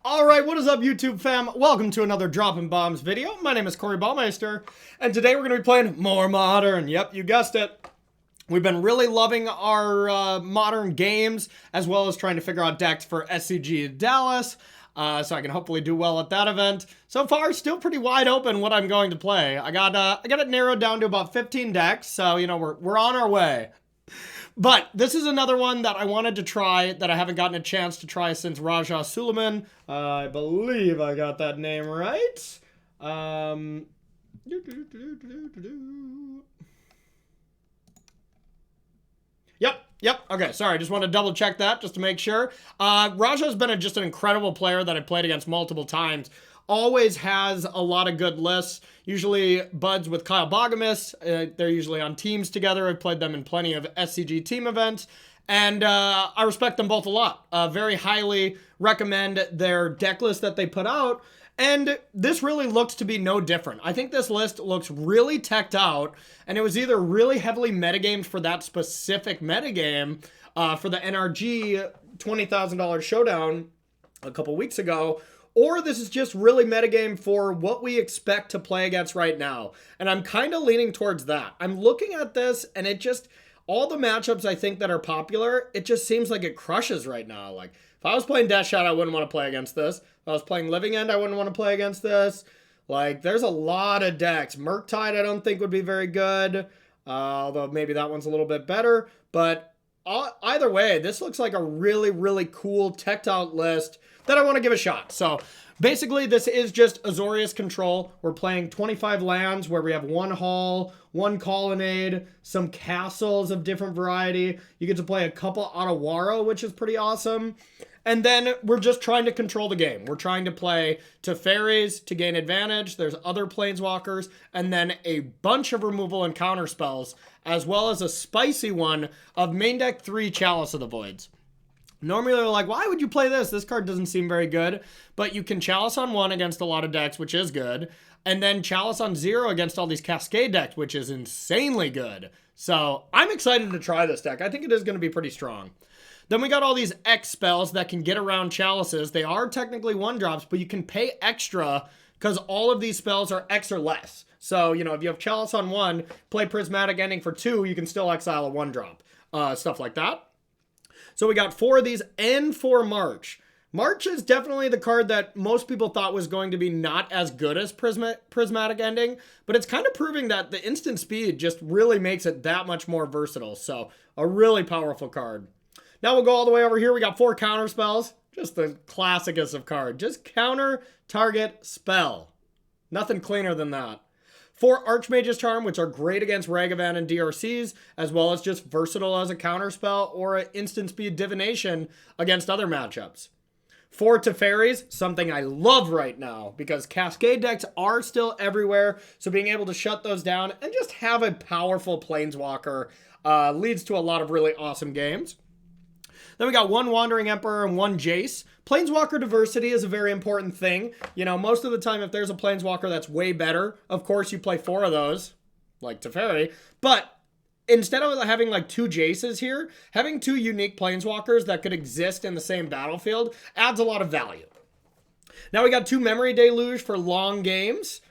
Alright, what is up YouTube fam? Welcome to another Dropping Bombs video. My name is Corey Ballmeister, and today we're going to be playing more Modern. Yep, you guessed it. We've been really loving our Modern games, as well as trying to figure out decks for SCG Dallas, so I can hopefully do well at that event. So far, still pretty wide open what I'm going to play. I got it narrowed down to about 15 decks, so, you know, we're on our way. But this is another one that I wanted to try that I haven't gotten a chance to try since Raja Suleiman. I believe I got that name right. Yep. Okay, sorry. Just want to double check that just to make sure. Raja's been just an incredible player that I played against multiple times. Always has a lot of good lists. Usually buds with Kyle Bogamus. They're usually on teams together. I've played them in plenty of SCG team events. And I respect them both a lot. Very highly recommend their deck list that they put out. And this really looks to be no different. I think this list looks really teched out. And it was either really heavily metagamed for that specific metagame for the NRG $20,000 showdown a couple weeks ago, or this is just really metagame for what we expect to play against right now. And I'm kind of leaning towards that. I'm looking at this and it just, all the matchups I think that are popular, it just seems like it crushes right now. Like, if I was playing Death Shot, I wouldn't want to play against this. If I was playing Living End, I wouldn't want to play against this. Like, there's a lot of decks. Murktide I don't think would be very good. Although maybe that one's a little bit better. But either way, this looks like a really, really cool teched out list that I want to give a shot. So basically this is just Azorius control. We're playing 25 lands where we have one hall, one colonnade, some castles of different variety. You get to play a couple Otawara, which is pretty awesome. And then we're just trying to control the game. We're trying to play Teferis to gain advantage. There's other planeswalkers, and then a bunch of removal and counter spells, as well as a spicy one of main deck 3 Chalice of the Voids. Normally they're like, why would you play this? This card doesn't seem very good. But you can Chalice on 1 against a lot of decks, which is good. And then Chalice on 0 against all these Cascade decks, which is insanely good. So I'm excited to try this deck. I think it is going to be pretty strong. Then we got all these X spells that can get around Chalices. They are technically 1-drops, but you can pay extra because all of these spells are X or less. So, you know, if you have Chalice on 1, play Prismatic Ending for 2, you can still exile a 1-drop. Stuff like that. So we got 4 of these and 4 March. March is definitely the card that most people thought was going to be not as good as Prismatic Ending, but it's kind of proving that the instant speed just really makes it that much more versatile. So a really powerful card. Now we'll go all the way over here. We got 4 counter spells. Just the classicest of cards. Just counter, target, spell. Nothing cleaner than that. 4 Archmage's Charm, which are great against Ragavan and DRCs, as well as just versatile as a counterspell or an instant speed divination against other matchups. 4 Teferis, something I love right now because Cascade decks are still everywhere, so being able to shut those down and just have a powerful Planeswalker leads to a lot of really awesome games. Then we got 1 Wandering Emperor and 1 Jace. Planeswalker diversity is a very important thing. You know, most of the time if there's a Planeswalker that's way better, of course you play 4 of those, like Teferi. But instead of having like 2 Jaces here, having 2 unique Planeswalkers that could exist in the same battlefield adds a lot of value. Now we got 2 Memory Deluge for long games.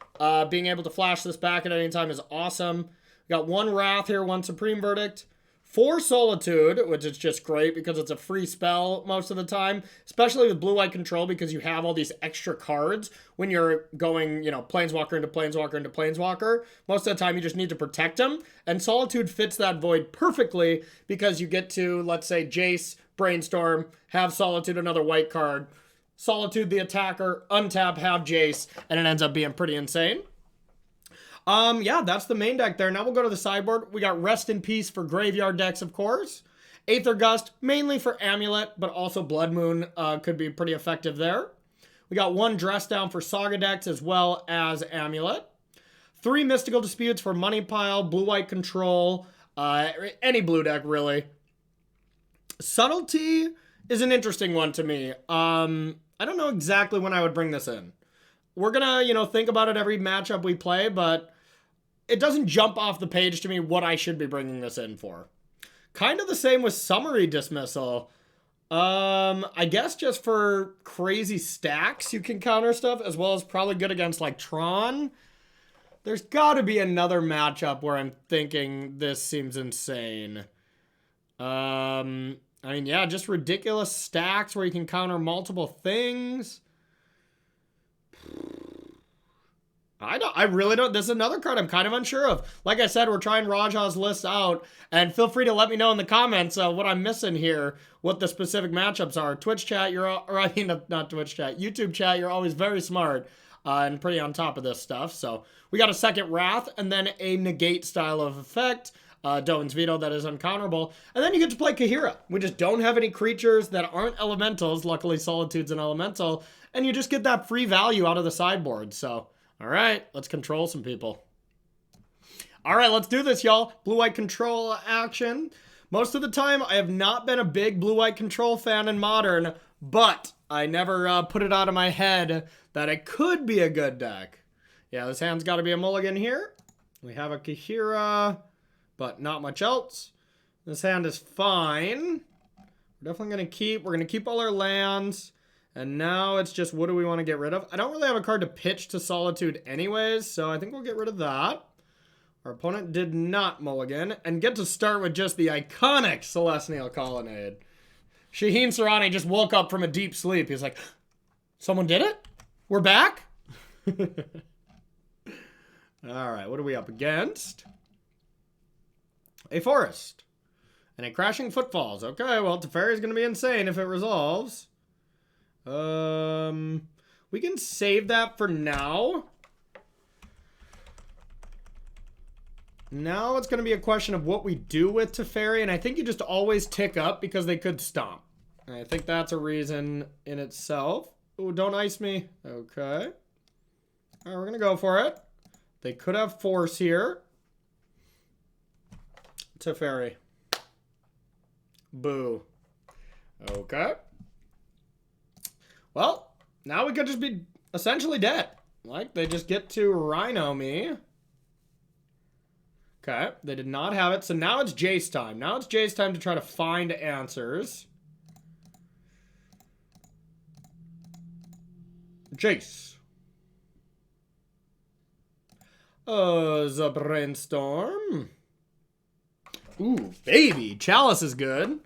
Being able to flash this back at any time is awesome. We got 1 Wrath here, 1 Supreme Verdict. 4 Solitude, which is just great because it's a free spell most of the time, especially with blue-white control because you have all these extra cards when you're going, you know, Planeswalker into Planeswalker into Planeswalker. Most of the time you just need to protect them, and Solitude fits that void perfectly because you get to, let's say, Jace, Brainstorm, have Solitude, another white card, Solitude the attacker, untap, have Jace, and it ends up being pretty insane. Yeah, that's the main deck there. Now we'll go to the sideboard. We got Rest in Peace for graveyard decks, of course. Aether Gust, mainly for Amulet, but also Blood Moon could be pretty effective there. We got 1 Dress Down for Saga decks as well as Amulet. 3 Mystical Disputes for Money Pile, blue-white control, any blue deck, really. Subtlety is an interesting one to me. I don't know exactly when I would bring this in. We're gonna, you know, think about it every matchup we play, but it doesn't jump off the page to me what I should be bringing this in for. Kind of the same with Summary Dismissal. I guess just for crazy stacks, you can counter stuff, as well as probably good against like Tron. There's got to be another matchup where I'm thinking this seems insane. I mean, yeah, just ridiculous stacks where you can counter multiple things. I really don't. This is another card I'm kind of unsure of. Like I said, we're trying Raja's list out, and feel free to let me know in the comments what I'm missing here, what the specific matchups are. Twitch chat, not Twitch chat, YouTube chat, you're always very smart and pretty on top of this stuff. So we got a second Wrath, and then a negate style of effect. Dovin's Veto that is uncounterable. And then you get to play Kahira. We just don't have any creatures that aren't elementals. Luckily, Solitude's an elemental. And you just get that free value out of the sideboard. So, all right, let's control some people. All right, let's do this, y'all. Blue-white control action. Most of the time, I have not been a big blue-white control fan in Modern, but I never put it out of my head that it could be a good deck. Yeah, this hand's got to be a mulligan here. We have a Kahira, but not much else. This hand is fine. We're definitely going to keep. We're going to keep all our lands. And now it's just, what do we want to get rid of? I don't really have a card to pitch to Solitude anyways, so I think we'll get rid of that. Our opponent did not mulligan. And get to start with just the iconic Celestial Colonnade. Shaheen Sarani just woke up from a deep sleep. He's like, someone did it? We're back? Alright, what are we up against? A forest. And a crashing footfalls. Okay, well, Teferi's going to be insane if it resolves. We can save that for now. Now it's going to be a question of what we do with Teferi, and I think you just always tick up because they could stomp. And I think that's a reason in itself. Ooh, don't ice me. Okay. All right, we're going to go for it. They could have force here. Teferi. Boo. Okay. Well, now we could just be essentially dead. Like, they just get to Rhino me. Okay, they did not have it. So now it's Jace time. Now it's Jace time to try to find answers. Jace. The brainstorm. Ooh, baby. Chalice is good.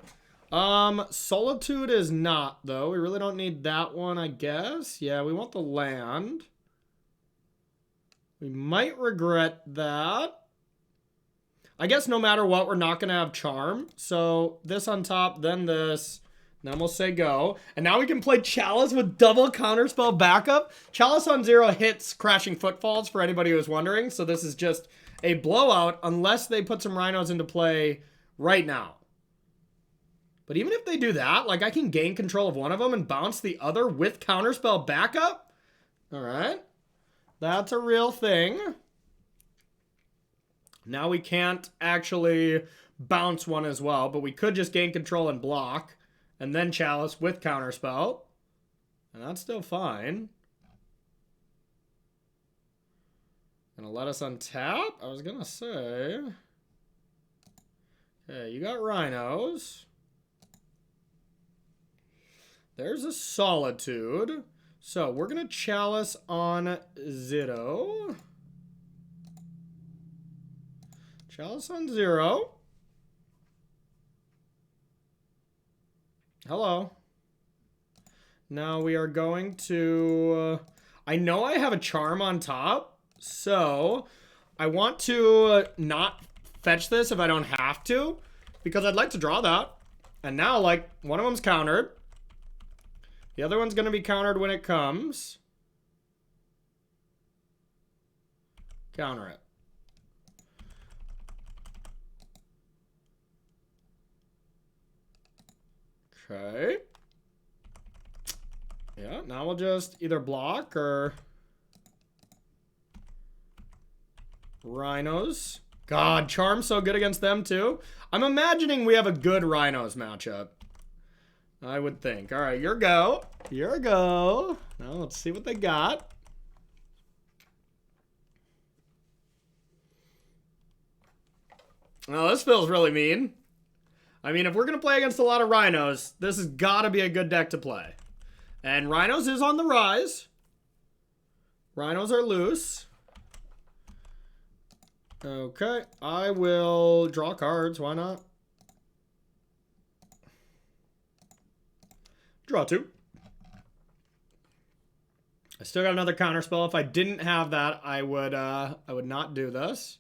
Solitude is not, though. We really don't need that one, I guess. Yeah, we want the land. We might regret that. I guess no matter what, we're not going to have Charm. So this on top, then this. Then we'll say go. And now we can play Chalice with double counterspell backup. Chalice on 0 hits Crashing Footfalls, for anybody who's wondering. So this is just a blowout unless they put some Rhinos into play right now. But even if they do that, like, I can gain control of one of them and bounce the other with counterspell backup. All right. That's a real thing. Now we can't actually bounce one as well, but we could just gain control and block. And then Chalice with counterspell. And that's still fine. Gonna let us untap? I was gonna say. Okay, you got Rhinos. There's a Solitude. So we're gonna Chalice on Zitto. Chalice on 0. Hello. Now we are going to... I know I have a Charm on top, so I want to not fetch this if I don't have to, because I'd like to draw that. And now, like, one of them's countered. The other one's going to be countered when it comes. Counter it. Okay. Yeah, now we'll just either block or... Rhinos. God, Charm's so good against them too. I'm imagining we have a good Rhinos matchup. I would think. All right, your go. Your go. Now let's see what they got. Oh, this feels really mean. I mean, if we're going to play against a lot of Rhinos, this has got to be a good deck to play. And Rhinos is on the rise. Rhinos are loose. Okay, I will draw cards. Why not? Draw 2. I still got another counter spell. If I didn't have that, I would not do this.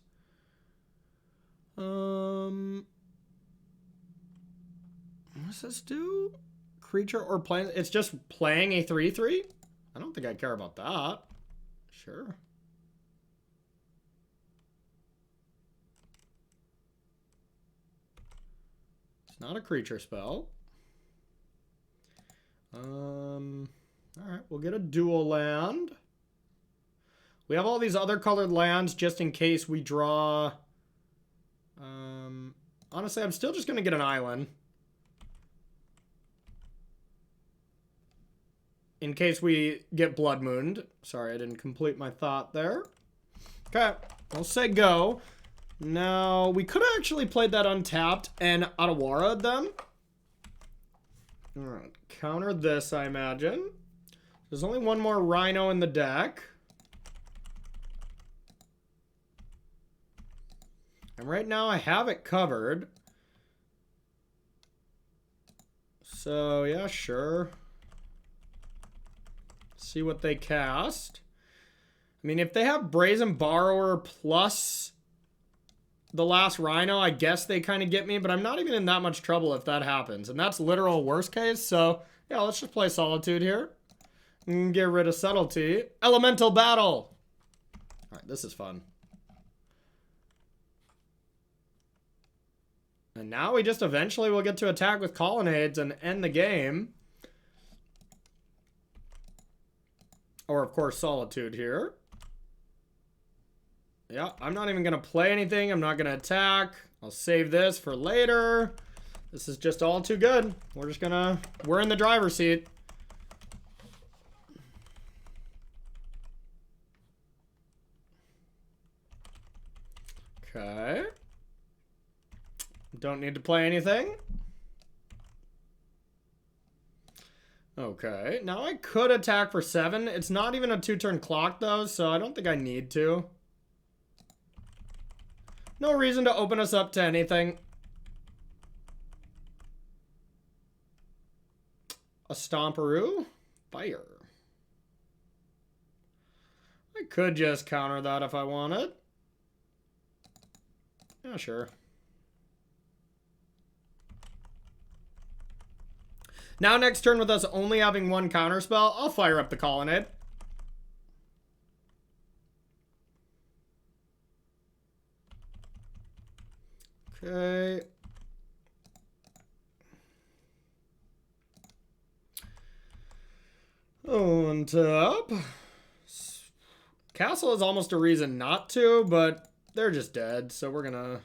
What does this do? Creature or plane? It's just playing a 3/3? I don't think I care about that. Sure. It's not a creature spell. Alright, we'll get a dual land. We have all these other colored lands just in case we draw... honestly, I'm still just going to get an island. In case we get Blood Mooned. Sorry, I didn't complete my thought there. Okay, I'll say go. Now, we could have actually played that untapped and Otawara them. Alright, counter this, I imagine. There's only one more Rhino in the deck. And right now I have it covered. So, yeah, sure. See what they cast. I mean, if they have Brazen Borrower plus the last Rhino, I guess they kind of get me, but I'm not even in that much trouble if that happens. And that's literal worst case, so yeah, let's just play Solitude here. And get rid of Subtlety. Elemental Battle! Alright, this is fun. And now we just eventually will get to attack with Colonnades and end the game. Or, of course, Solitude here. Yeah, I'm not even going to play anything. I'm not going to attack. I'll save this for later. This is just all too good. We're just going to... We're in the driver's seat. Okay. Don't need to play anything. Okay, now I could attack for 7. It's not even a 2-turn clock, though, so I don't think I need to. No reason to open us up to anything. A Stomperoo? Fire. I could just counter that if I wanted. Yeah, sure. Now next turn with us only having one counter spell, I'll fire up the Colonnade. Okay. On top. Castle is almost a reason not to, but they're just dead, so we're gonna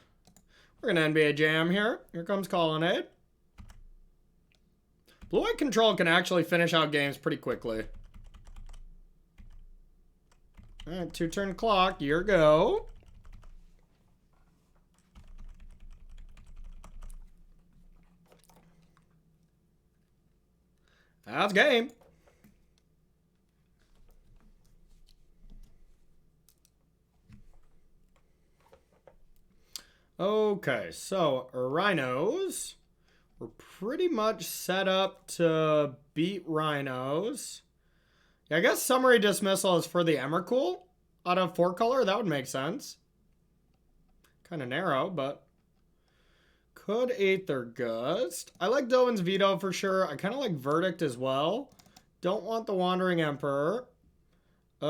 NBA Jam here. Here comes Colonnade. Blue-white control can actually finish out games pretty quickly. Alright, 2-turn clock. Your go. That's game. Okay, so Rhinos. We're pretty much set up to beat Rhinos. Yeah, I guess Summary Dismissal is for the Emrakul out of 4-color. That would make sense. Kind of narrow, but... Could Aether Gust. I like Dovin's Veto for sure. I kind of like Verdict as well. Don't want the Wandering Emperor. You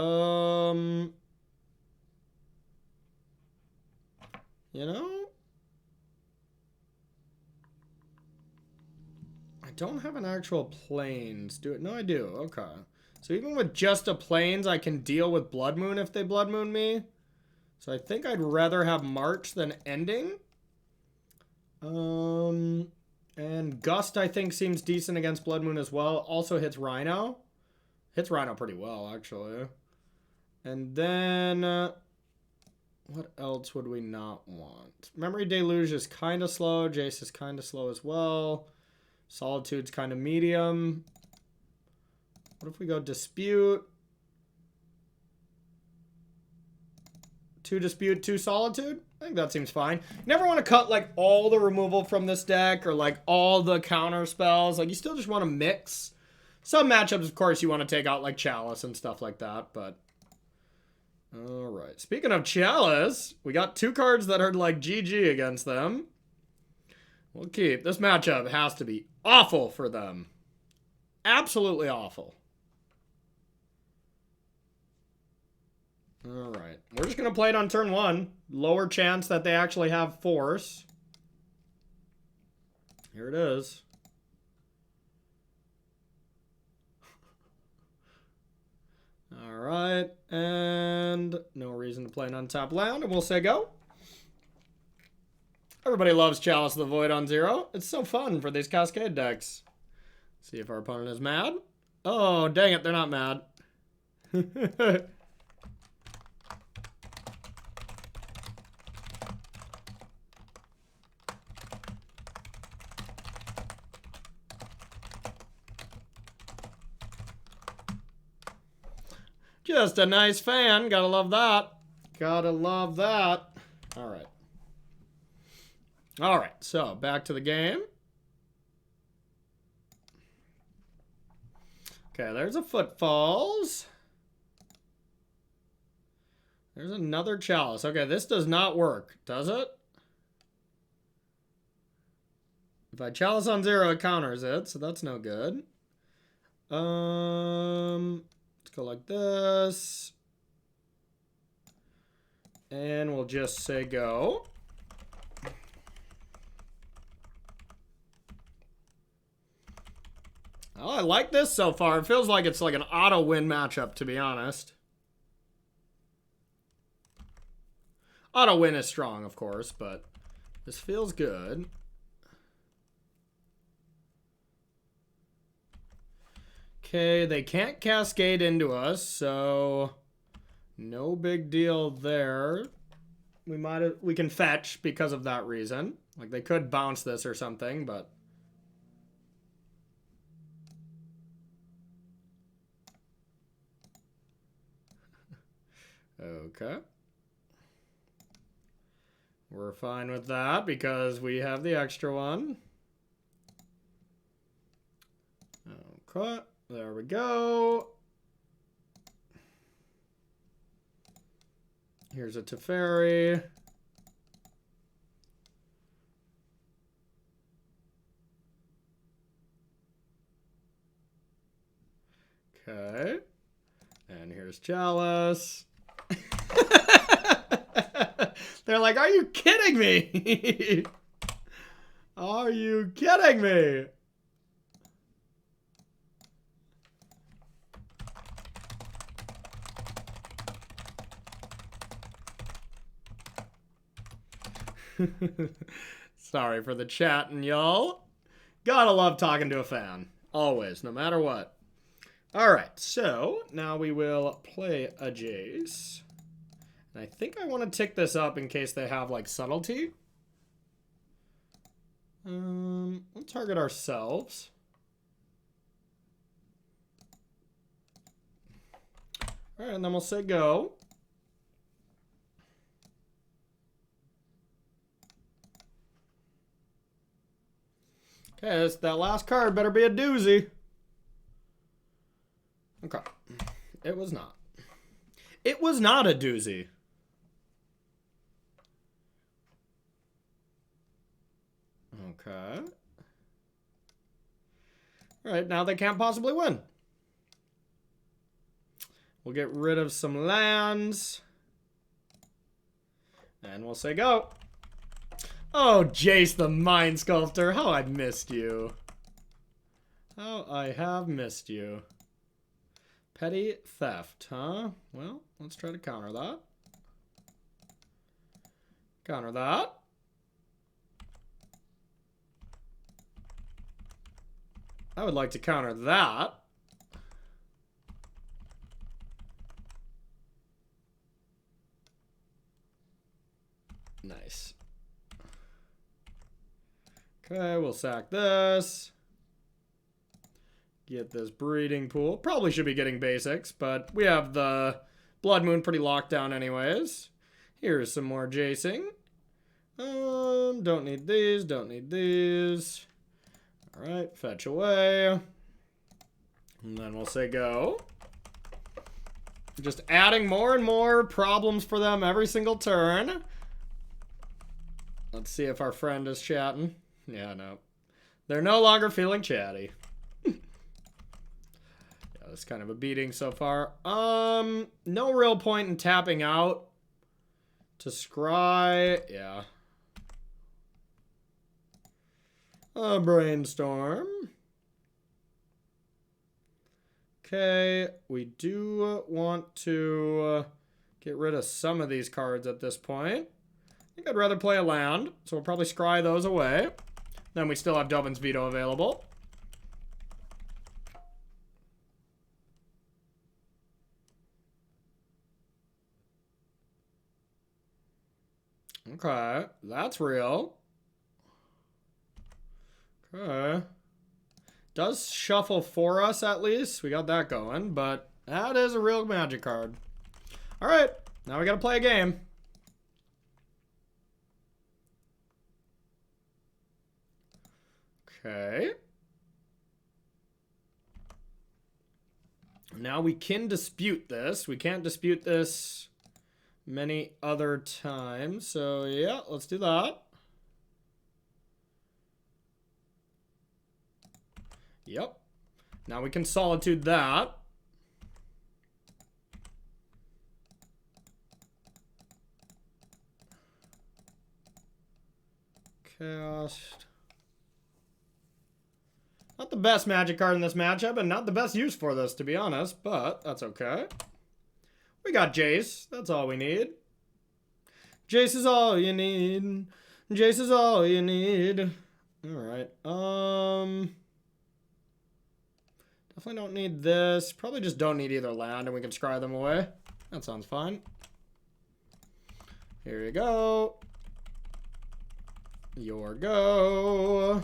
know? I don't have an actual Plains. Do it? No, I do. Okay. So even with just a Plains, I can deal with Blood Moon if they Blood Moon me. So I think I'd rather have March than Ending. And Gust, I think, seems decent against Blood Moon as well. Also hits Rhino. Hits Rhino pretty well, actually. And then... What else would we not want? Memory Deluge is kind of slow. Jace is kind of slow as well. Solitude's kind of medium. What if we go Dispute? 2 Dispute, 2 Solitude? I think that seems fine. You never want to cut, like, all the removal from this deck or, like, all the counter spells. Like, you still just want to mix. Some matchups, of course, you want to take out, like, Chalice and stuff like that, but... Alright, speaking of Chalice, we got 2 cards that are like GG against them. We'll keep. This matchup has to be awful for them. Absolutely awful. Alright, we're just going to play it on turn 1. Lower chance that they actually have force. Here it is. Alright, and no reason to play an untapped land, and we'll say go. Everybody loves Chalice of the Void on 0. It's so fun for these Cascade decks. See if our opponent is mad. Oh, dang it, they're not mad. Just a nice fan. Gotta love that. Gotta love that. All right. All right. So back to the game. Okay, there's a Footfalls. There's another Chalice. Okay, this does not work, does it? If I Chalice on 0, it counters it, so that's no good. Let's go like this. And we'll just say go. Oh, I like this so far. It feels like it's like an auto win matchup, to be honest. Auto win is strong, of course, but this feels good. Okay, they can't cascade into us, so no big deal there. We can fetch because of that reason. Like they could bounce this or something, but okay. We're fine with that because we have the extra one. Okay, there we go. Here's a Teferi. Okay. And here's Chalice. They're like, are you kidding me? Are you kidding me? Sorry for the chatting, y'all. Gotta love talking to a fan. Always, no matter what. Alright, so now we will play a Jace. And I think I want to tick this up in case they have, like, subtlety. We'll target ourselves. Alright, and then we'll say go. Okay, that last card better be a doozy. Okay. It was not. It was not a doozy. Okay. Alright, now they can't possibly win. We'll get rid of some lands. And we'll say go. Oh, Jace the Mind Sculptor. How I missed you. How I have missed you. Petty theft, huh? Well, let's try to counter that. Counter that. I would like to counter that. Nice. Okay, we'll sack this. Get this breeding pool. Probably should be getting basics, but we have the Blood Moon pretty locked down anyways. Here's some more Jacing. Don't need these, don't need these. Alright, fetch away. And then we'll say go. Just adding more and more problems for them every single turn. Let's see if our friend is chatting. Yeah, no. They're no longer feeling chatty. It's kind of a beating so far. No real point in tapping out to scry. Yeah. Brainstorm. Okay, we do want to get rid of some of these cards at this point. I think I'd rather play a land, so we'll probably scry those away. Then we still have Dovin's Veto available. Okay, that's real. Okay. Does shuffle for us at least. We got that going, but that is a real magic card. All right, now we gotta play a game. Okay. Now we can dispute this. We can't dispute this many other times. So yeah, let's do that. Yep. Now we can solitude that. Cast. Not the best magic card in this matchup, and not the best use for this, to be honest, but that's okay. We got Jace. That's all we need. Jace is all you need. Jace is all you need. Alright. Definitely don't need this. Probably just don't need either land, and we can scry them away. That sounds fine. Here you go. Your go.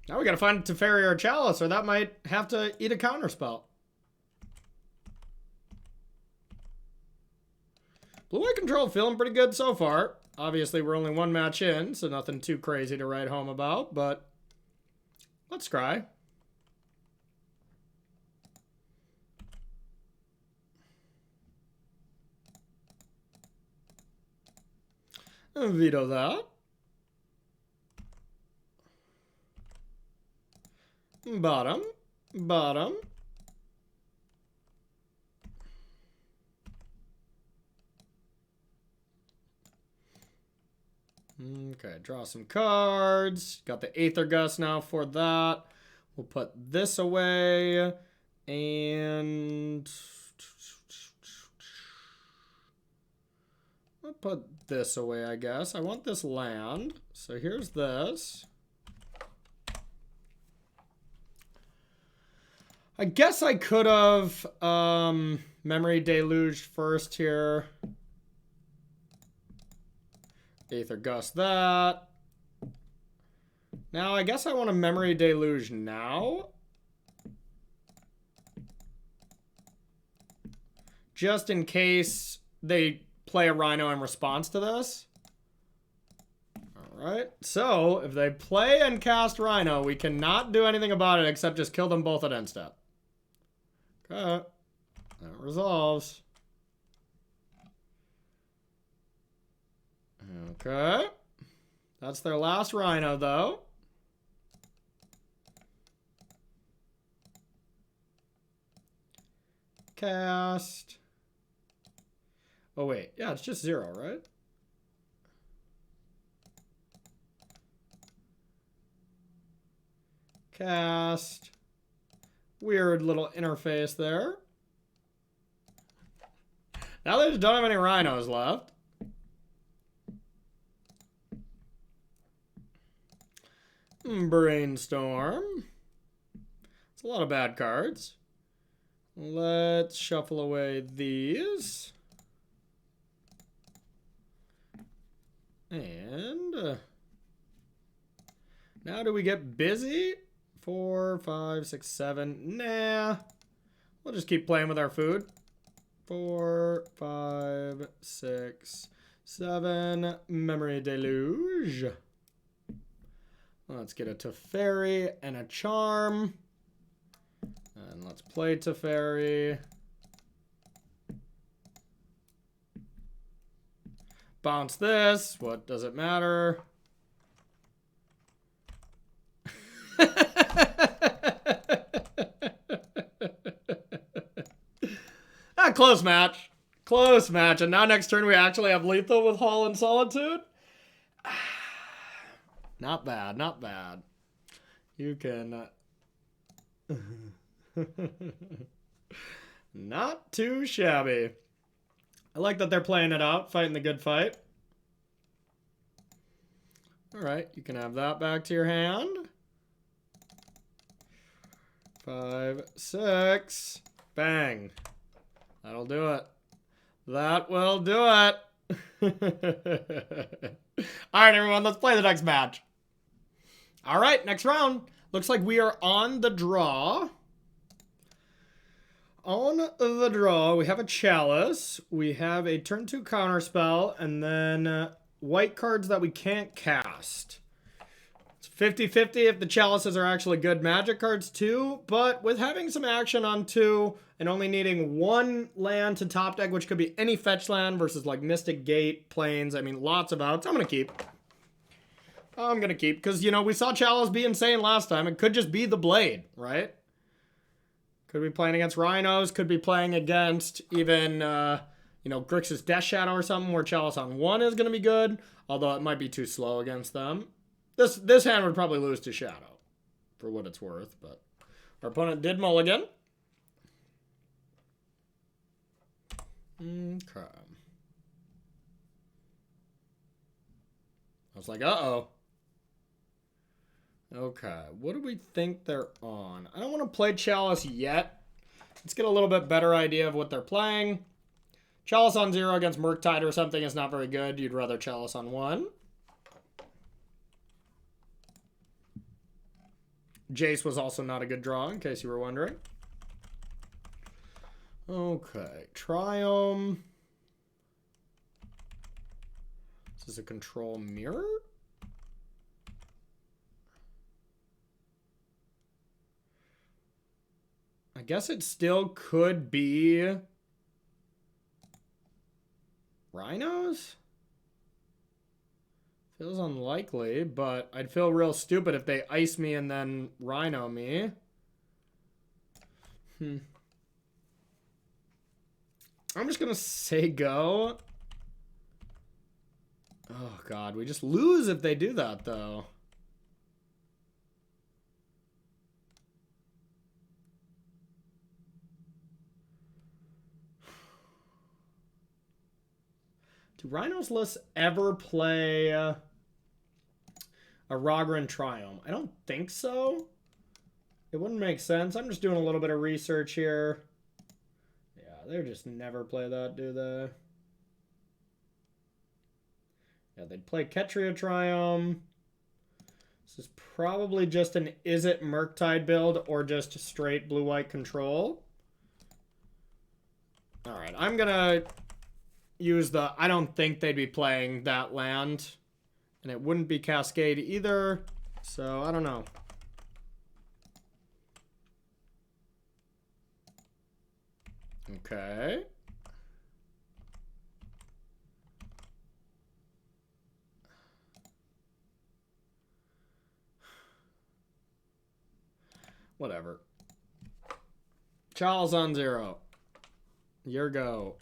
Now we gotta find Teferi or Chalice, or that might have to eat a counterspell. Blue-white control feeling pretty good so far. Obviously, we're only one match in, so nothing too crazy to write home about, but let's scry. And veto that. Bottom. Bottom. Okay, draw some cards. Got the Aether Gust now for that. We'll put this away. And I'll put this away, I guess. I want this land. So here's this. I guess I could have Memory Deluged first here. Aether Gust that. Now, I guess I want a Memory Deluge now. Just in case they play a Rhino in response to this. Alright, so if they play and cast Rhino, we cannot do anything about it except just kill them both at end step. Okay, that resolves. Okay, that's their last Rhino though. Cast. Oh wait, yeah, it's just 0, right? Cast. Weird little interface there. Now they just don't have any Rhinos left. Brainstorm. It's a lot of bad cards. Let's shuffle away these. And now do we get busy? 4, 5, 6, 7. Nah. We'll just keep playing with our food. 4, 5, 6, 7. Memory Deluge. Let's get a Teferi and a Charm. And let's play Teferi. Bounce this. What does it matter? Close match. Close match. And now next turn we actually have lethal with Hall and Solitude. Not bad. Not bad. You can... Not too shabby. I like that they're playing it out, fighting the good fight. Alright, you can have that back to your hand. 5, 6. Bang. That'll do it. That will do it. Alright, everyone, let's play the next match. Alright, next round. Looks like we are on the draw. On the draw, we have a Chalice. We have a turn 2 counterspell, and then white cards that we can't cast. It's 50-50 if the Chalices are actually good magic cards too, but with having some action on 2 and only needing 1 land to top deck, which could be any fetch land versus like Mystic Gate, Plains, I mean lots of outs, I'm going to keep. I'm going to keep, because, you know, we saw Chalice be insane last time. It could just be the Blade, right? Could be playing against Rhinos, could be playing against even, you know, Grixis Death Shadow or something where Chalice on 1 is going to be good, although it might be too slow against them. This hand would probably lose to Shadow, for what it's worth, but our opponent did mulligan. Okay. I was like, uh-oh. Okay, what do we think they're on? I don't want to play Chalice yet. Let's get a little bit better idea of what they're playing. Chalice on 0 against Murktide or something is not very good. You'd rather Chalice on 1. Jace was also not a good draw, in case you were wondering. Okay, Triome. This is a control mirror? I guess it still could be Rhinos? Feels unlikely, but I'd feel real stupid if they ice me and then Rhino me. I'm just gonna say go. Oh god, we just lose if they do that though. Do Rhinos lists ever play a Rogran Triome? I don't think so. It wouldn't make sense. I'm just doing a little bit of research here. Yeah, they just never play that, do they? Yeah, they'd play Ketria Triome. This is probably just an Is It Murktide build or just straight blue-white control. Alright, I'm gonna use the... I don't think they'd be playing that land. And it wouldn't be Cascade either. So, I don't know. Okay. Whatever. Charles on 0. Your go.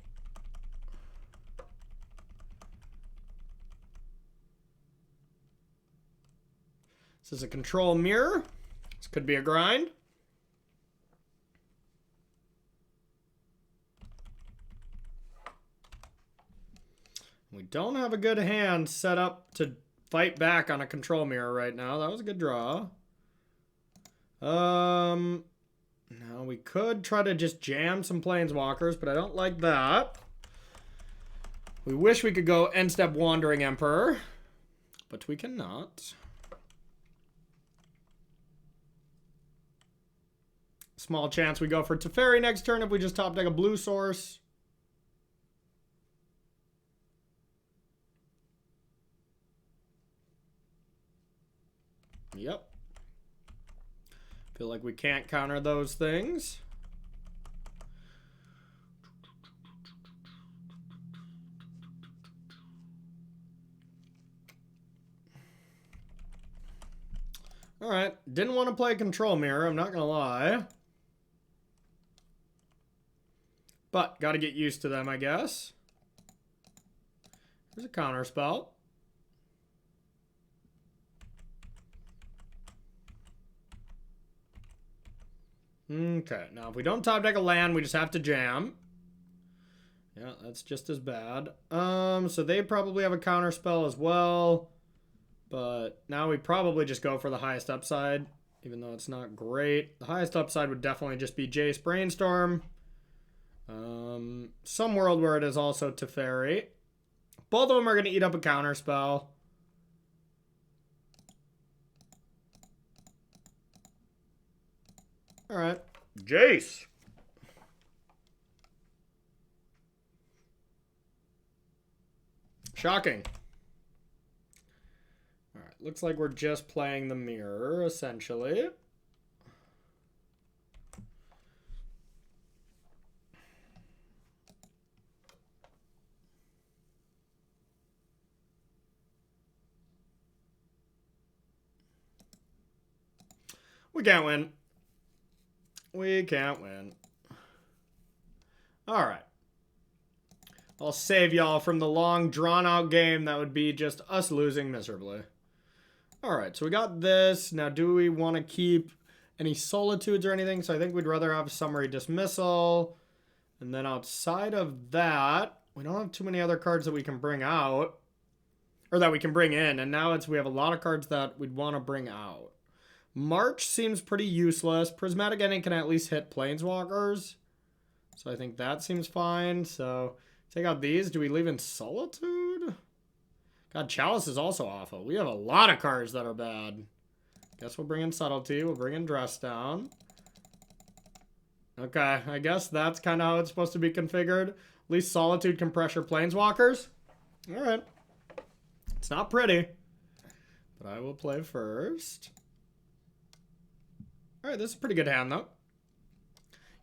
This is a control mirror. This could be a grind. We don't have a good hand set up to fight back on a control mirror right now. That was a good draw. Now we could try to just jam some Planeswalkers, but I don't like that. We wish we could go end step Wandering Emperor. but we cannot. Small chance we go for Teferi next turn if we just top deck a blue source. Yep. Feel like we can't counter those things. Alright, didn't want to play Control Mirror, I'm not gonna lie. But, gotta get used to them, I guess. There's a counter spell. Okay, now if we don't top deck a land, we just have to jam. Yeah, that's just as bad. So they probably have a counter spell as well. But now we probably just go for the highest upside, even though it's not great. The highest upside would definitely just be Jace Brainstorm. Some world where it is also Teferi. Both of them are going to eat up a counter spell. Alright. Jace! Shocking. Alright, looks like we're just playing the mirror, essentially. We can't win. We can't win. Alright. I'll save y'all from the long, drawn-out game that would be just us losing miserably. Alright, so we got this. Now, do we want to keep any Solitudes or anything? So I think we'd rather have Summary Dismissal. And then outside of that, we don't have too many other cards that we can bring out. Or that we can bring in. And now we have a lot of cards that we'd want to bring out. March seems pretty useless. Prismatic Ending can at least hit Planeswalkers. So I think that seems fine. So take out these. Do we leave in Solitude? God, Chalice is also awful. We have a lot of cards that are bad. Guess we'll bring in Subtlety. We'll bring in Dress Down. Okay, I guess that's kind of how it's supposed to be configured. At least Solitude can pressure Planeswalkers. Alright. It's not pretty. But I will play first. Alright, this is a pretty good hand, though.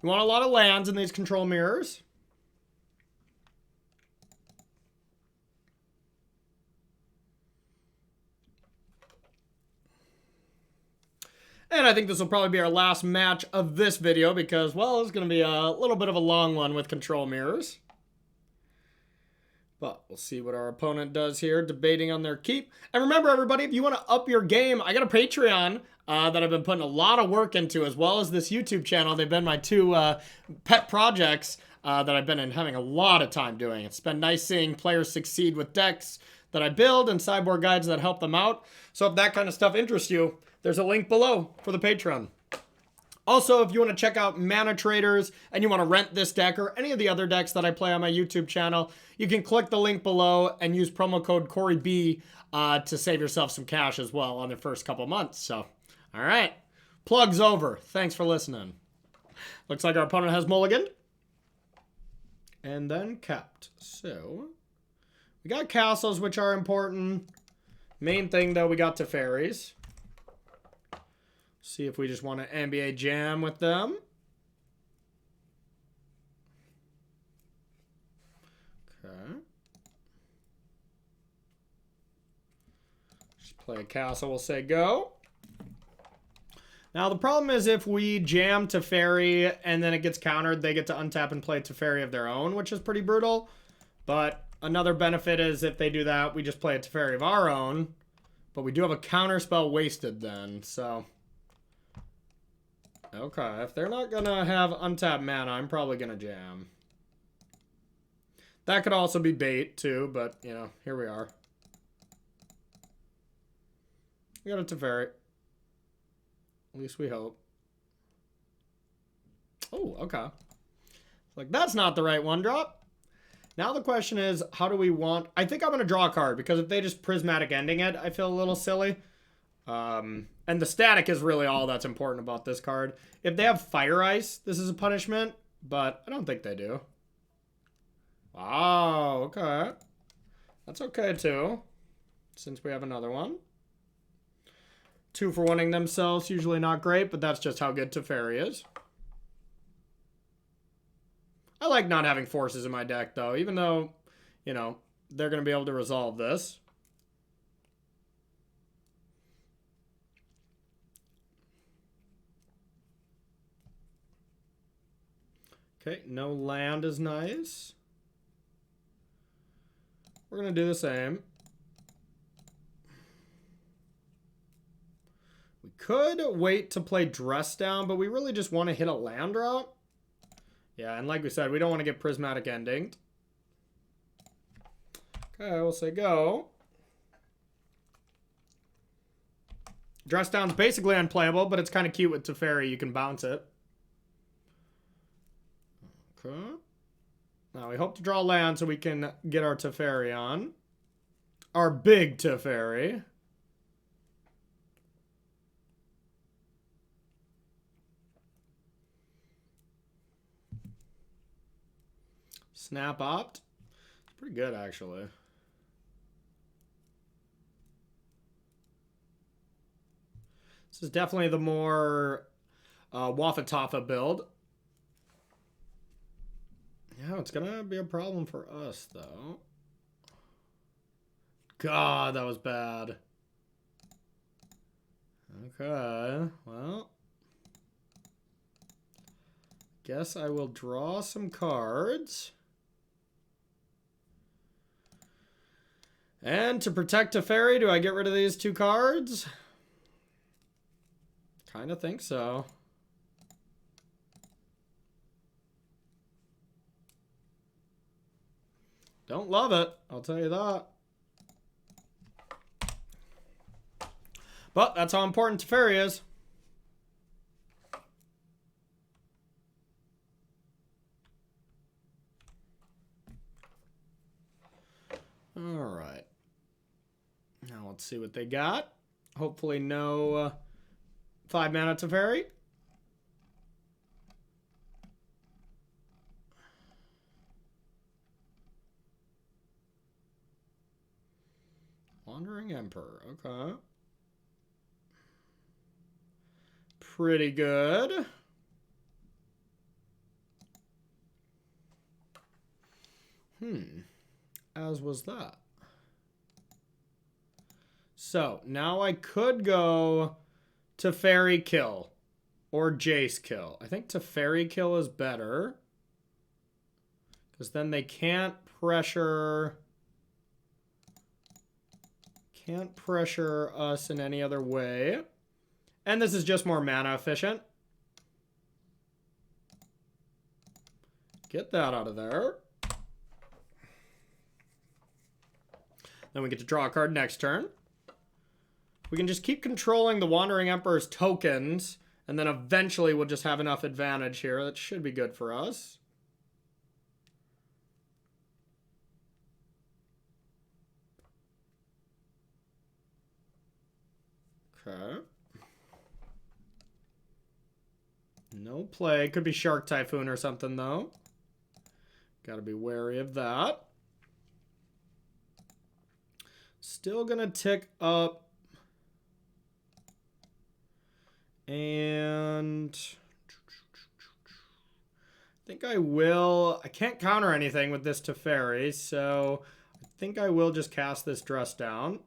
You want a lot of lands in these control mirrors. And I think this will probably be our last match of this video because, well, it's going to be a little bit of a long one with control mirrors. But we'll see what our opponent does here, debating on their keep. And remember, everybody, if you want to up your game, I got a Patreon that I've been putting a lot of work into, as well as this YouTube channel. They've been my two pet projects that I've been having a lot of time doing. It's been nice seeing players succeed with decks that I build and sideboard guides that help them out. So if that kind of stuff interests you, there's a link below for the Patreon. Also, if you want to check out Mana Traders and you want to rent this deck or any of the other decks that I play on my YouTube channel, you can click the link below and use promo code CoreyB to save yourself some cash as well on the first couple months. So, all right. Plug's over. Thanks for listening. Looks like our opponent has mulliganed. And then capped. So, we got castles, which are important. Main thing, though, we got Teferis. See if we just want to NBA jam with them. Okay. Just play a castle, we'll say go. Now the problem is if we jam Teferi and then it gets countered, they get to untap and play Teferi of their own, which is pretty brutal. But another benefit is if they do that, we just play a Teferi of our own. But we do have a counter spell wasted then, so... Okay, if they're not going to have untapped mana, I'm probably going to jam. That could also be bait, too, but, you know, here we are. We got a Teferi. At least we hope. Oh, okay. Like, that's not the right one drop. Now the question is, how do we want... I think I'm going to draw a card, because if they just prismatic ending it, I feel a little silly. And the static is really all that's important about this card. If they have Fire Ice, this is a punishment, but I don't think they do. Wow, okay. That's okay, too, since we have another one. 2 for winning themselves, usually not great, but that's just how good Teferi is. I like not having forces in my deck, though, even though, you know, they're going to be able to resolve this. Okay, no land is nice. We're going to do the same. We could wait to play Dress Down, but we really just want to hit a land drop. Yeah, and like we said, we don't want to get prismatic ending. Okay, we'll say go. Dress Down's basically unplayable, but it's kind of cute with Teferi. You can bounce it. Okay. Now we hope to draw land so we can get our Teferi on. Our big Teferi. Snap Opt. It's pretty good, actually. This is definitely the more Wafatafa build. Yeah, it's going to be a problem for us, though. God, that was bad. Okay, well. Guess I will draw some cards. And to protect Teferi, do I get rid of these 2 cards? Kind of think so. Don't love it, I'll tell you that. But that's how important Teferi is. All right. Now let's see what they got. Hopefully no 5-mana Teferi. Wandering Emperor, okay. Pretty good. As was that. So, now I could go Teferi kill or Jace kill. I think Teferi kill is better, because then they can't pressure us in any other way. And this is just more mana efficient. Get that out of there. Then we get to draw a card next turn. We can just keep controlling the Wandering Emperor's tokens, and then eventually we'll just have enough advantage here. That should be good for us. Okay. No play. Could be Shark Typhoon or something, though. Gotta be wary of that. Still gonna tick up. And I think I will. I can't counter anything with this Teferi, so I think I will just cast this Dress Down.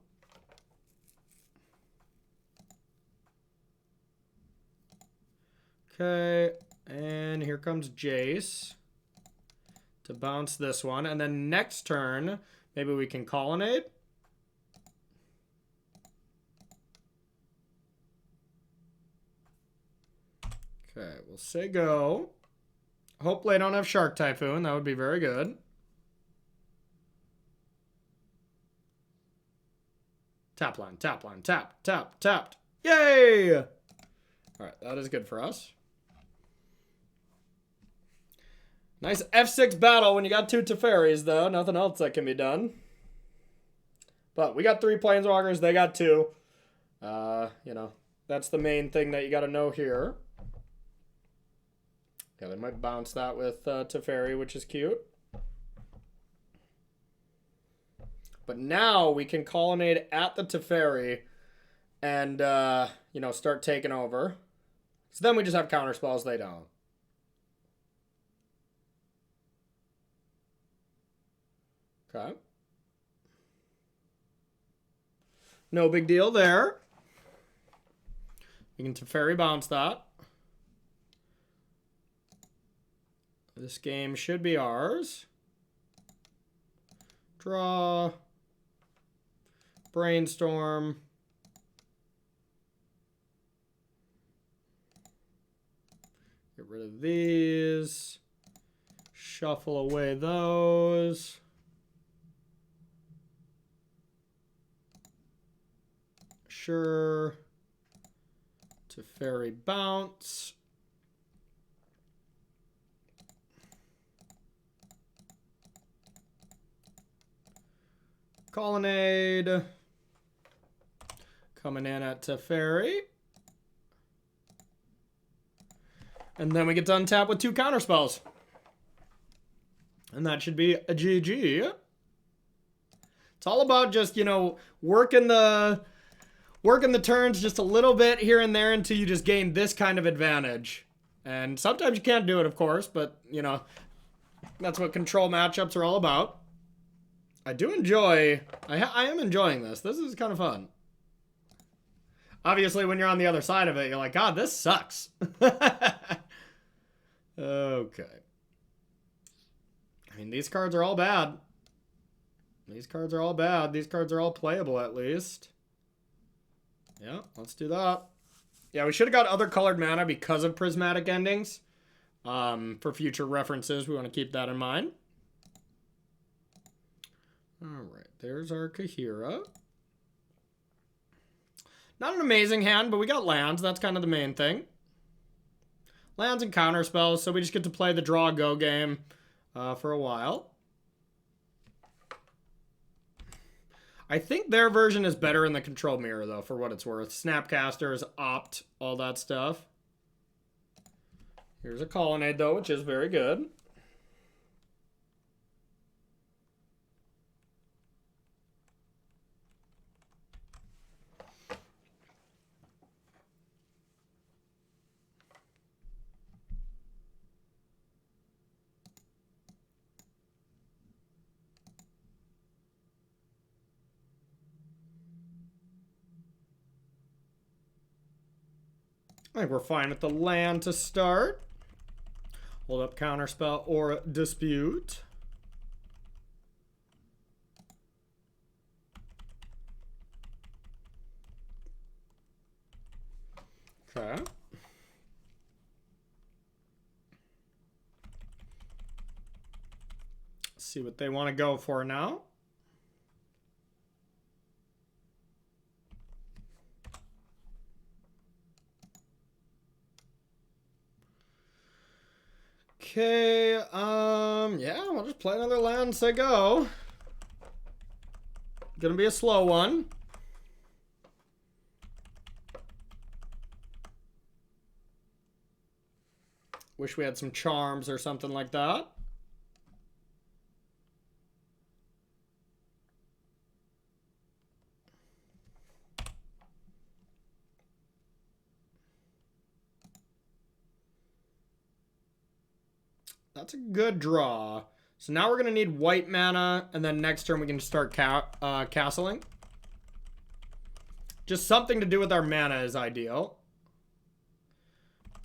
Okay, and here comes Jace to bounce this one. And then next turn, maybe we can Colonnade. Okay, we'll say go. Hopefully I don't have Shark Typhoon. That would be very good. Tap line, tap line, tap, tap, tapped. Yay! All right, that is good for us. Nice F6 battle when you got 2 Teferis, though. Nothing else that can be done. But we got 3 Planeswalkers. They got 2. You know, that's the main thing that you got to know here. Yeah, they might bounce that with Teferi, which is cute. But now we can colonnade at the Teferi and, you know, start taking over. So then we just have counterspells. They don't. Okay. No big deal there. We can Teferi bounce that. This game should be ours. Draw. Brainstorm. Get rid of these. Shuffle away those. Sure. Teferi bounce. Colonnade. Coming in at Teferi. And then we get to untap with 2 counterspells. And that should be a GG. It's all about just, you know, working the turns just a little bit here and there until you just gain this kind of advantage. And sometimes you can't do it, of course, but, you know, that's what control matchups are all about. I do enjoy... I am enjoying this. This is kind of fun. Obviously, when you're on the other side of it, you're like, God, this sucks. Okay. I mean, these cards are all bad. These cards are all bad. These cards are all playable, at least. Yeah, let's do that. Yeah, we should have got other colored mana because of prismatic endings. For future references, we want to keep that in mind. Alright, there's our Kahira. Not an amazing hand, but we got lands. That's kind of the main thing. Lands and counter spells, so we just get to play the draw-go game for a while. I think their version is better in the control mirror, though, for what it's worth. Snapcasters, Opt, all that stuff. Here's a Colonnade, though, which is very good. I think we're fine with the land to start. Hold up counterspell or dispute. Okay. See what they want to go for now. Okay, yeah, we'll just play another land and say go. Gonna be a slow one. Wish we had some charms or something like that. That's a good draw. So now we're going to need white mana, and then next turn we can start castling. Just something to do with our mana is ideal.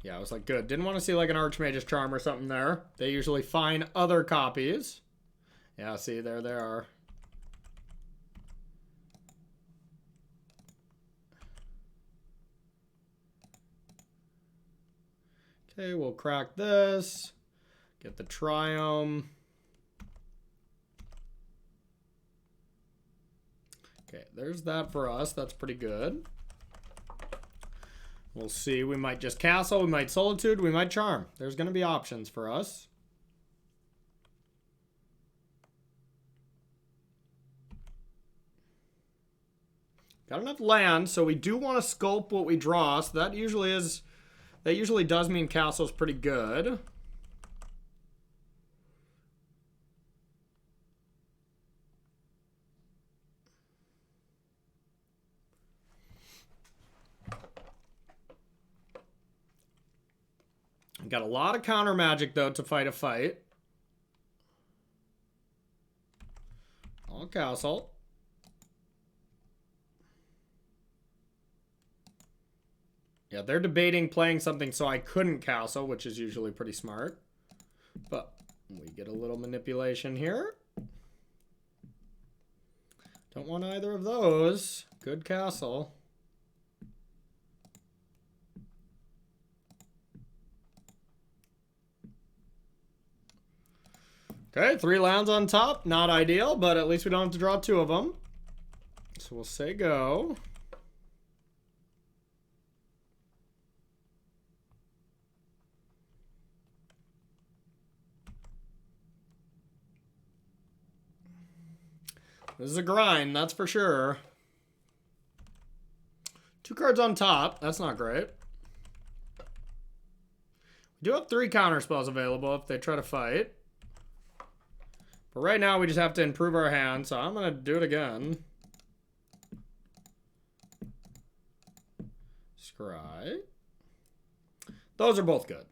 Yeah, I was like, good. Didn't want to see like an Archmage's Charm or something there. They usually find other copies. Yeah, see, there they are. Okay, we'll crack this. Get the Triome. Okay, there's that for us. That's pretty good. We'll see. We might just castle. We might Solitude. We might Charm. There's going to be options for us. Got enough land, so we do want to sculpt what we draw. So that usually does mean castle's pretty good. Got a lot of counter magic, though, to fight a fight. All castle. Yeah, they're debating playing something so I couldn't castle, which is usually pretty smart. But we get a little manipulation here. Don't want either of those. Good castle. Okay, 3 lands on top. Not ideal, but at least we don't have to draw 2 of them. So we'll say go. This is a grind, that's for sure. 2 cards on top. That's not great. We do have 3 counter spells available if they try to fight. But right now we just have to improve our hand, so I'm going to do it again. Scry. Those are both good.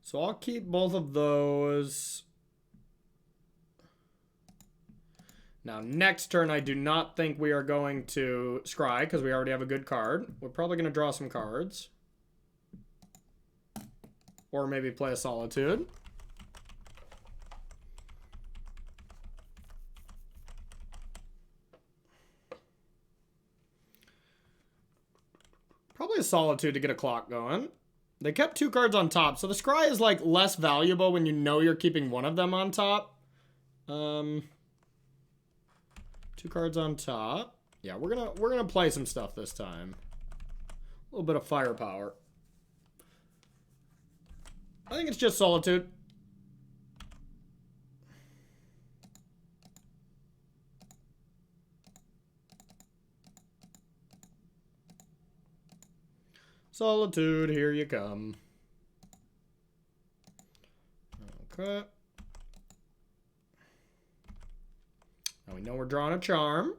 So I'll keep both of those. Now, next turn, I do not think we are going to scry because we already have a good card. We're probably going to draw some cards. Or maybe play a Solitude. Probably a Solitude to get a clock going. They kept 2 cards on top, so the scry is like less valuable when you know you're keeping one of them on top. 2 cards on top. Yeah, we're gonna play some stuff this time. A little bit of firepower. I think it's just Solitude. Solitude, here you come. Okay. Now we know we're drawing a charm.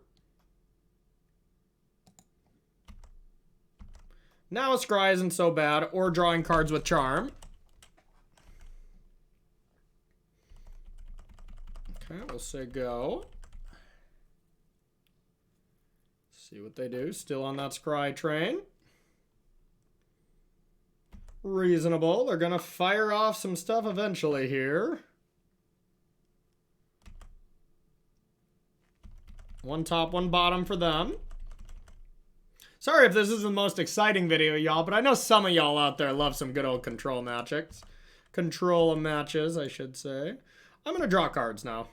Now a scry isn't so bad, or drawing cards with charm. Okay, we'll say go. See what they do. Still on that scry train. Reasonable. They're gonna fire off some stuff eventually here. One top, one bottom for them. Sorry if this is the most exciting video, y'all, but I know some of y'all out there love some good old control matches. Control matches, I should say. I'm gonna draw cards now.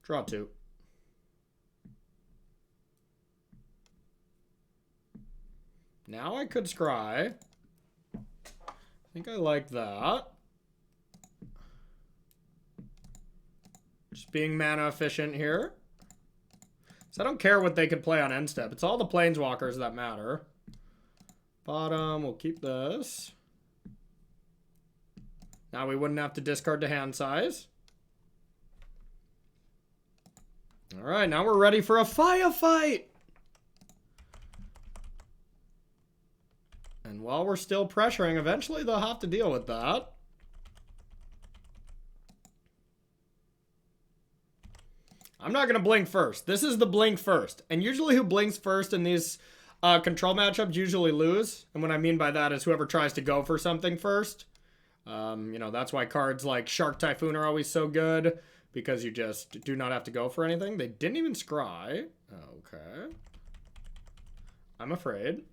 Draw 2. Now I could scry. I think I like that. Just being mana efficient here. So I don't care what they could play on end step. It's all the planeswalkers that matter. Bottom, we'll keep this. Now we wouldn't have to discard to hand size. Alright, now we're ready for a firefight! And while we're still pressuring, eventually they'll have to deal with that. I'm not going to blink first. This is the blink first. And usually who blinks first in these control matchups usually lose. And what I mean by that is whoever tries to go for something first. You know, that's why cards like Shark Typhoon are always so good. Because you just do not have to go for anything. They didn't even scry. Okay. I'm afraid.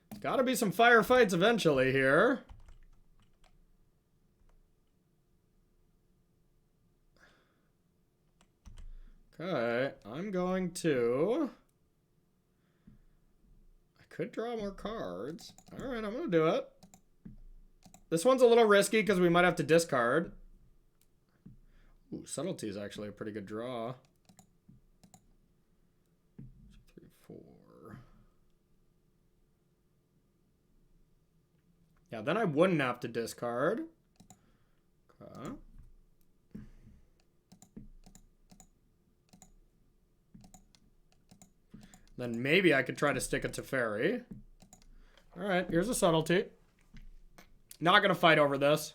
There's got to be some firefights eventually here. Okay, I'm going to... I could draw more cards. Alright, I'm going to do it. This one's a little risky because we might have to discard. Ooh, Subtlety is actually a pretty good draw. 3, 4. Yeah, then I wouldn't have to discard. Okay. Then maybe I could try to stick it to Teferi. All right, here's a Subtlety. Not going to fight over this.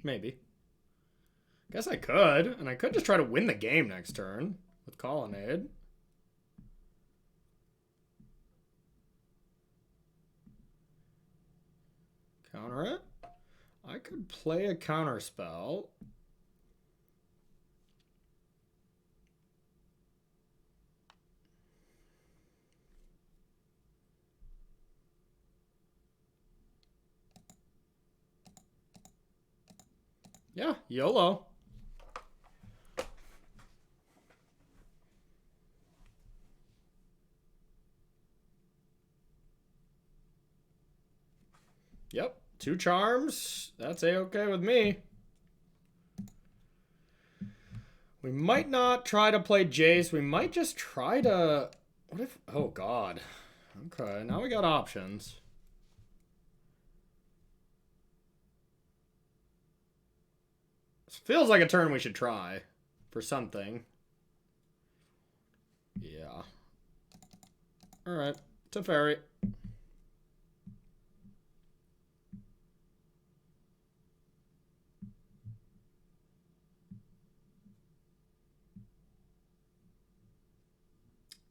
Maybe. Guess I could. And I could just try to win the game next turn with Colonnade. Counter it. I could play a counter spell. Yeah, YOLO. Yep, 2 charms. That's a-okay with me. We might not try to play Jace. We might just try to... What if... Oh, God. Okay, now we got options. This feels like a turn we should try for something. Yeah. Alright, Teferi.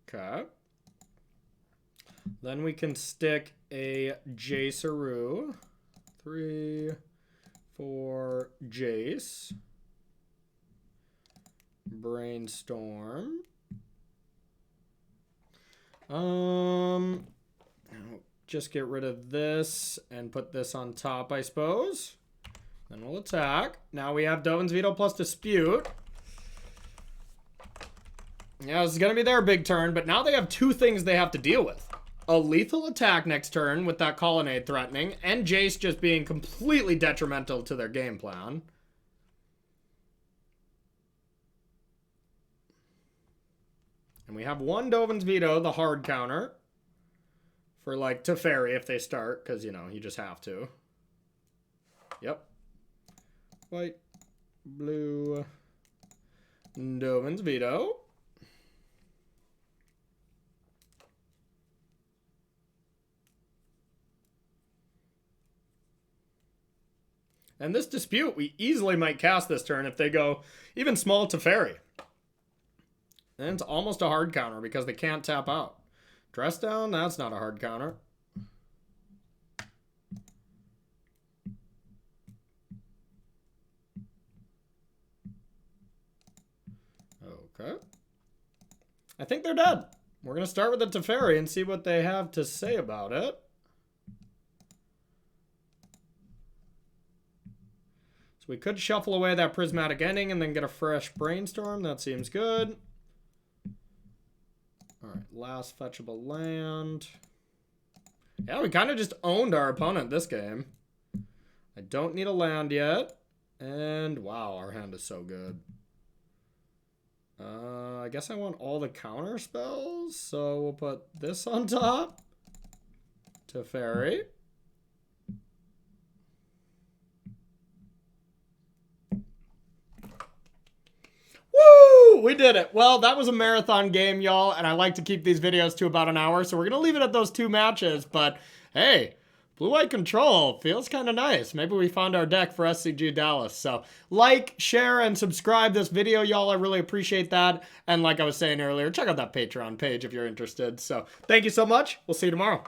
Okay. Then we can stick a Jaceru. 3, 4, Jace. Brainstorm. Just get rid of this and put this on top, I suppose. Then we'll attack. Now we have Dovin's Veto plus Dispute. Yeah, this is going to be their big turn, but now they have 2 things they have to deal with. A lethal attack next turn with that Colonnade threatening, and Jace just being completely detrimental to their game plan. And we have 1 Dovin's Veto, the hard counter, for like Teferi if they start, because, you know, you just have to. Yep. White, blue, Dovin's Veto. And this Dispute, we easily might cast this turn if they go even small Teferi. And it's almost a hard counter because they can't tap out. Dress Down, that's not a hard counter. Okay. I think they're dead. We're going to start with the Teferi and see what they have to say about it. So we could shuffle away that Prismatic Ending and then get a fresh Brainstorm. That seems good. All right, last fetchable land. Yeah, we kind of just owned our opponent this game. I don't need a land yet. And wow, our hand is so good. I guess I want all the counter spells. So we'll put this on top. Teferi. Woo! We did it. Well, that was a marathon game, y'all, and I like to keep these videos to about an hour, so we're going to leave it at those 2 matches, but hey, Blue-White Control feels kind of nice. Maybe we found our deck for SCG Dallas. So like, share, and subscribe this video, y'all. I really appreciate that. And like I was saying earlier, check out that Patreon page if you're interested. So thank you so much. We'll see you tomorrow.